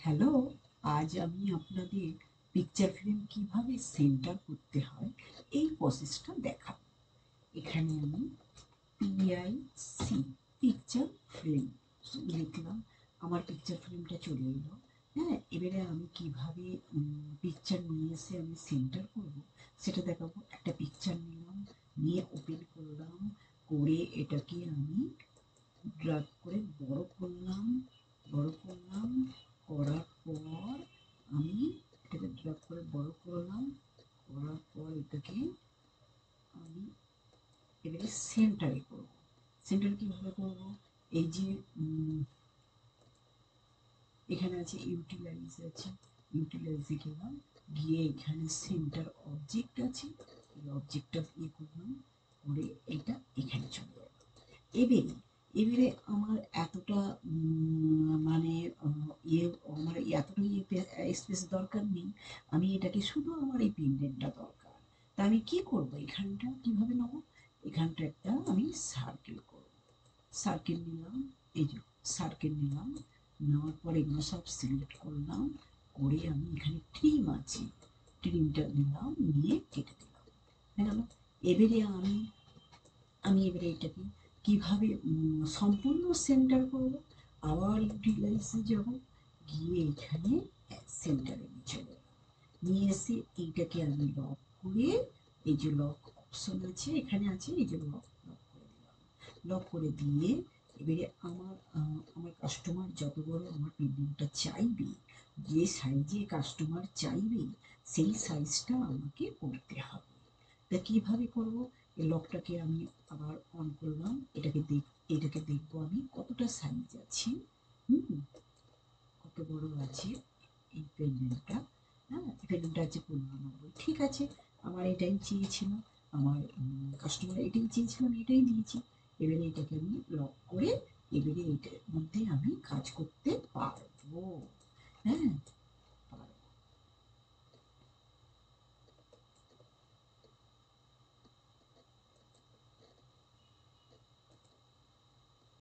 Hello, আজ আমি আপনাদের পিকচার ফ্রেম কিভাবে সেন্টার করতে হয় এই প্রসেসটা দেখাবো। এখানে আমি PIC পিকচার ফ্রেম লিখলাম, আমার পিকচার ফ্রেমটা চলে এলো। হ্যাঁ, এবারে আমি কিভাবে পিকচার নিয়ে এসে আমি সেন্টার করব সেটা দেখাবো। একটা পিকচার নিলাম, নিয়ে ওপেন করলাম, করে এটাকে আমি ড্রাগ করে বড় করলাম, করার পর আমি এটাকে ড্রাগ করে বড় করলাম, করার পর এটাকে আমি এবারে সেন্টারে করব। সেন্টার কিভাবে করব? এই যে এখানে আছে ইউটিলাইজে গেলাম, গিয়ে এখানে সেন্টার অবজেক্ট আছে, এই অবজেক্টটা ইয়ে করলাম, করে এটা এখানে চলে যাবে। এবারে এবারে আমার এতটা মানে ইয়ে আমার এতটা স্পেস দরকার নেই। আমি এটাকে শুধু আমার এই পেন্ডেন্টটা দরকার। তা আমি কি করব? এখানটা কিভাবে নেবো? এখানটা একটা আমি সার্কেল করব। সার্কেল নিলাম, এই যে সার্কেল নিলাম, নেওয়ার পর এগুলো সব সিলেক্ট করলাম, করে আমি এখানে ট্রিম আছে, ট্রিমটা নিলাম, নিয়ে কেটে দিলাম, হয়ে গেল। এবারে আমি আমি এবারে এটাকে কিভাবে সম্পূর্ণ সেন্টার করব? আবার ইউটিলাইজে যাব, গিয়ে এখানে সেন্টারে নিয়ে চলে এলাম, নিয়ে এসে এইটাকে আমি লক করে, এই যে লক অপশন আছে এখানে আছে, এই যে লক লক করে দিলাম। লক করে দিয়ে এবারে আমার কাস্টমার যত বড় আমার পেন্টিংটা চাইবে, যে সাইজে কাস্টমার চাইবে সেই সাইজটা আমাকে করতে হবে। তা কিভাবে করব? এই লকটাকে আমি আবার অন করলাম, এটাকে দেখবো আমি কতটা সাইজ আছে, হুম, কত বড় আছে এই পেন্ডেন্টটা। হ্যাঁ, পেন্ডেন্টটা আছে 1590, ঠিক আছে। আমার এটাই চেয়েছিল, আমার কাস্টমার এটাই চেয়েছিল, আমি এটাই দিয়েছি। এবারে এটাকে আমি লক করে এবারে এটার মধ্যে আমি কাজ করতে পারবো। হ্যাঁ,